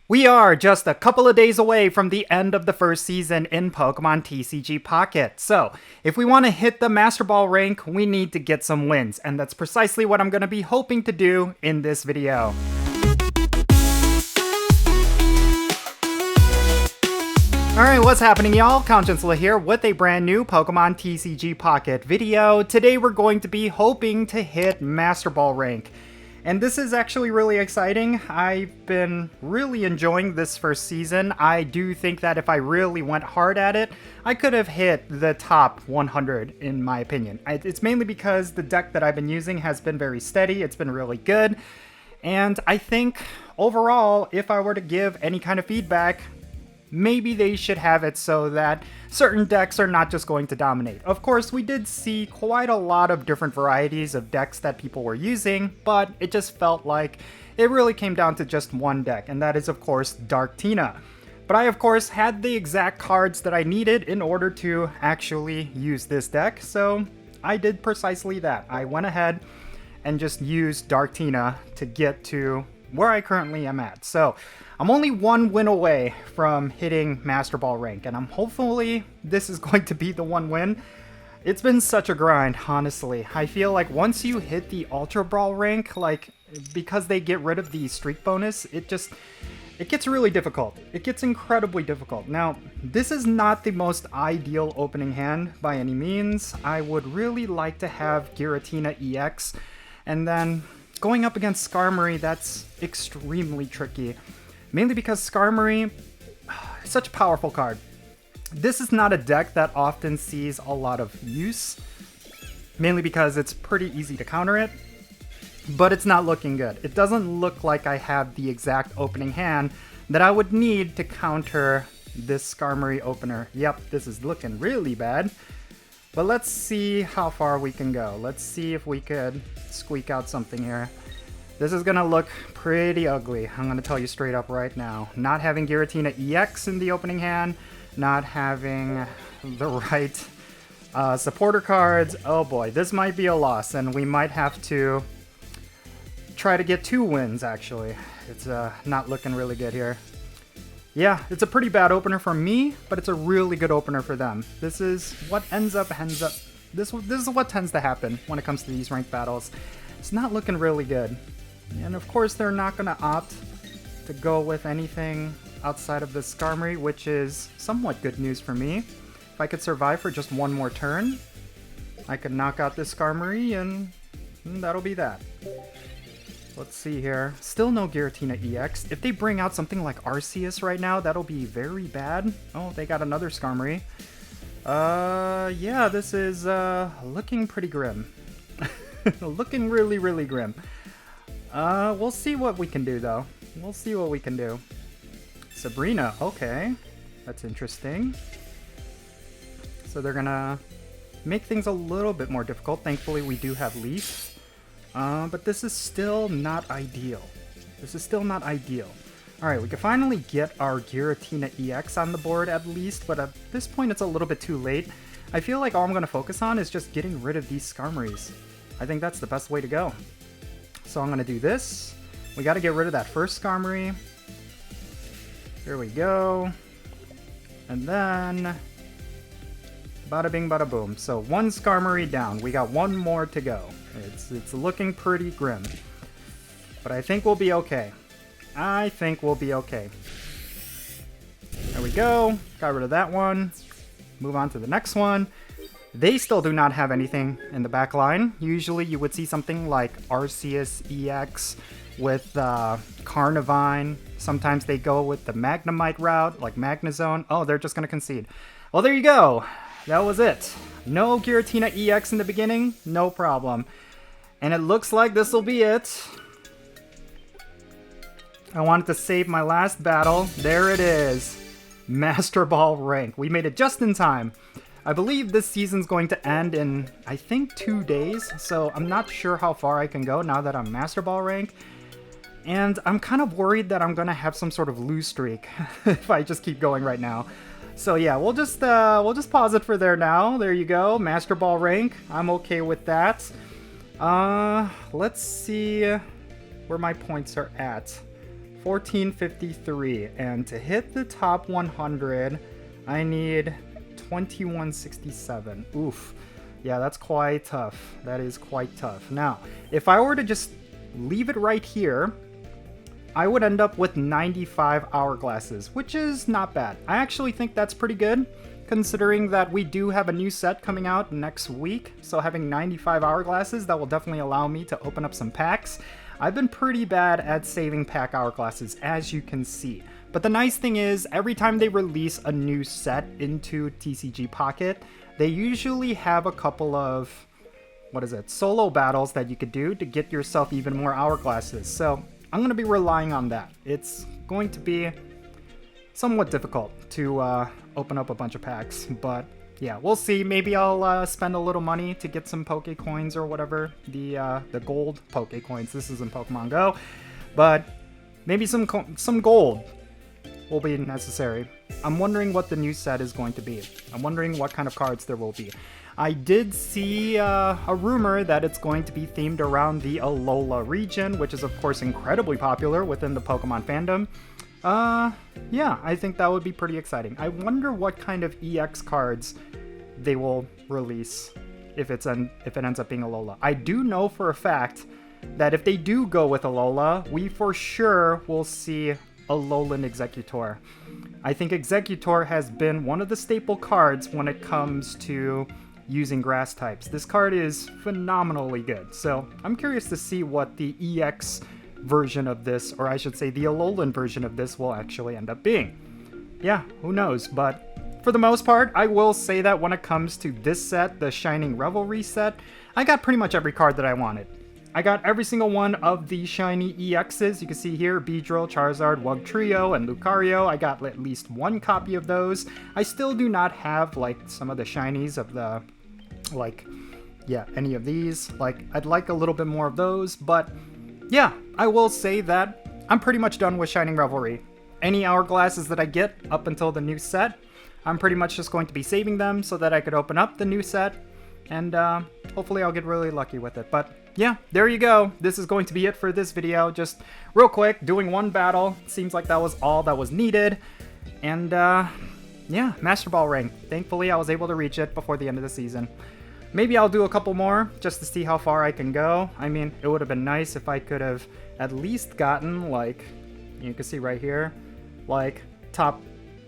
We are just a couple of days away from the end of the first season in Pokemon TCG Pocket. So, if we want to hit the Master Ball rank, we need to get some wins, and that's precisely what I'm going to be hoping to do in this video. Alright, what's happening y'all? Count Jinsula here with a brand new Pokemon TCG Pocket video. Today we're going to be hoping to hit Master Ball rank. And this is actually really exciting. I've been really enjoying this first season. I do think that if I really went hard at it, I could have hit the top 100 in my opinion. It's mainly because the deck that I've been using has been very steady, it's been really good. And I think overall, if I were to give any kind of feedback, maybe they should have it so that certain decks are not just going to dominate. Of course, we did see quite a lot of different varieties of decks that people were using, but it just felt like it really came down to just one deck, and that is of course DARKTINA. But I of course had the exact cards that I needed in order to actually use this deck, so I did precisely that. I went ahead and just used DARKTINA to get to where I currently am at. So I'm only one win away from hitting Master Ball rank, and hopefully this is going to be the one win. It's been such a grind, honestly. I feel like once you hit the Ultra Ball rank, like, because they get rid of the streak bonus, it gets really difficult. It gets incredibly difficult. Now, this is not the most ideal opening hand by any means. I would really like to have Giratina EX, and then going up against Skarmory, that's extremely tricky. Mainly because Skarmory is such a powerful card. This is not a deck that often sees a lot of use, mainly because it's pretty easy to counter it, but it's not looking good. It doesn't look like I have the exact opening hand that I would need to counter this Skarmory opener. Yep, this is looking really bad, but let's see how far we can go. Let's see if we could squeak out something here. This is gonna look pretty ugly, I'm gonna tell you straight up right now. Not having Giratina EX in the opening hand, not having the right supporter cards. Oh boy, this might be a loss, and we might have to try to get 2 wins actually. It's not looking really good here. Yeah, it's a pretty bad opener for me, but it's a really good opener for them. This is what ends up. This is what tends to happen when it comes to these ranked battles. It's not looking really good. And of course they're not going to opt to go with anything outside of the Skarmory, which is somewhat good news for me. If I could survive for just one more turn, I could knock out this Skarmory, and that'll be that. Let's see here. Still no Giratina EX. If they bring out something like Arceus right now, that'll be very bad. Oh, they got another Skarmory. Yeah, this is looking pretty grim. Looking really, really grim. We'll see what we can do, though. We'll see what we can do. Sabrina, okay. That's interesting. So they're gonna make things a little bit more difficult. Thankfully, we do have Leaf. But this is still not ideal. This is still not ideal. Alright, we can finally get our Giratina EX on the board at least, but at this point it's a little bit too late. I feel like all I'm gonna focus on is just getting rid of these Skarmories. I think that's the best way to go. So I'm going to do this. We got to get rid of that first Skarmory. Here we go. And then bada bing bada boom. So 1 Skarmory down. We got 1 more to go. It's looking pretty grim. But I think we'll be okay. I think we'll be okay. There we go. Got rid of that one. Move on to the next one. They still do not have anything in the back line. Usually you would see something like Arceus EX with Carnivine. Sometimes they go with the Magnemite route, like Magnezone. Oh, they're just going to concede. Well, there you go. That was it. No Giratina EX in the beginning. No problem. And it looks like this will be it. I wanted to save my last battle. There it is. Master Ball rank. We made it just in time. I believe this season's going to end in, I think, 2 days, so I'm not sure how far I can go now that I'm Master Ball rank. And I'm kind of worried that I'm going to have some sort of lose streak if I just keep going right now. So yeah, we'll just pause it for there now. There you go, Master Ball rank. I'm okay with that. Let's see where my points are at 1453, and to hit the top 100, I need 2167. Oof. Yeah, that's quite tough. That is quite tough. Now, if I were to just leave it right here, I would end up with 95 hourglasses, which is not bad. I actually think that's pretty good, considering that we do have a new set coming out next week. So having 95 hourglasses, that will definitely allow me to open up some packs. I've been pretty bad at saving pack hourglasses, as you can see. But the nice thing is, every time they release a new set into TCG Pocket, they usually have a couple of, solo battles that you could do to get yourself even more hourglasses. So I'm going to be relying on that. It's going to be somewhat difficult to open up a bunch of packs, but yeah, we'll see. Maybe I'll spend a little money to get some Poke Coins or whatever, the gold Poke Coins. This isn't Pokemon Go, but maybe some gold will be necessary. I'm wondering what the new set is going to be. I'm wondering what kind of cards there will be. I did see a rumor that it's going to be themed around the Alola region, which is of course incredibly popular within the Pokemon fandom. Yeah, I think that would be pretty exciting. I wonder what kind of EX cards they will release if it ends up being Alola. I do know for a fact that if they do go with Alola, we for sure will see Alolan Executor. I think Executor has been one of the staple cards when it comes to using grass types. This card is phenomenally good, so I'm curious to see what the EX version of this, or I should say the Alolan version of this, will actually end up being. Yeah, who knows, but for the most part, I will say that when it comes to this set, the Shining Revelry set, I got pretty much every card that I wanted. I got every single one of the shiny EXs. You can see here, Beedrill, Charizard, Wugtrio, and Lucario. I got at least one copy of those. I still do not have, like, some of the shinies of the, like, yeah, any of these. Like, I'd like a little bit more of those, but yeah, I will say that I'm pretty much done with Shining Revelry. Any hourglasses that I get up until the new set, I'm pretty much just going to be saving them so that I could open up the new set, and hopefully I'll get really lucky with it. But yeah, there you go. This is going to be it for this video. Just real quick, doing one battle. Seems like that was all that was needed. And yeah, Master Ball rank. Thankfully, I was able to reach it before the end of the season. Maybe I'll do a couple more just to see how far I can go. I mean, it would have been nice if I could have at least gotten, like, you can see right here, like top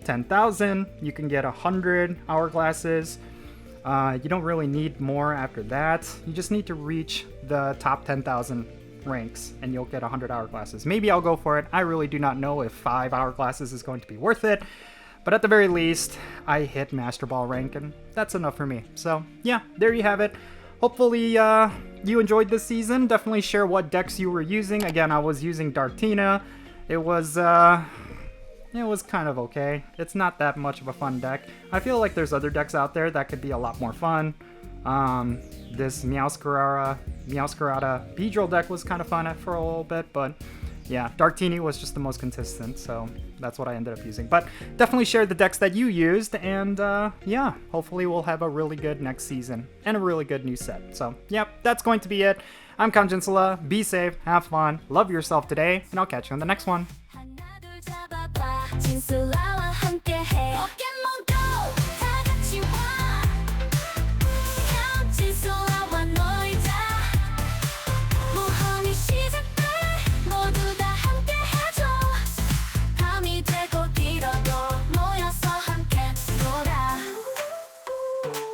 10,000. You can get 100 hourglasses. You don't really need more after that. You just need to reach the top 10,000 ranks and you'll get 100 hourglasses. Maybe I'll go for it. I really do not know if 5 hourglasses is going to be worth it. But at the very least, I hit Master Ball rank, and that's enough for me. So yeah, there you have it. Hopefully you enjoyed this season. Definitely share what decks you were using. Again, I was using DARKTINA. It was kind of okay. It's not that much of a fun deck. I feel like there's other decks out there that could be a lot more fun. This Meowscarada Beedrill deck was kind of fun for a little bit, but yeah, DARKTINA was just the most consistent, so that's what I ended up using. But definitely share the decks that you used, and yeah, hopefully we'll have a really good next season and a really good new set. So yep, that's going to be it. I'm Jinsula. Be safe, have fun, love yourself today, and I'll catch you on the next one. Jinsula.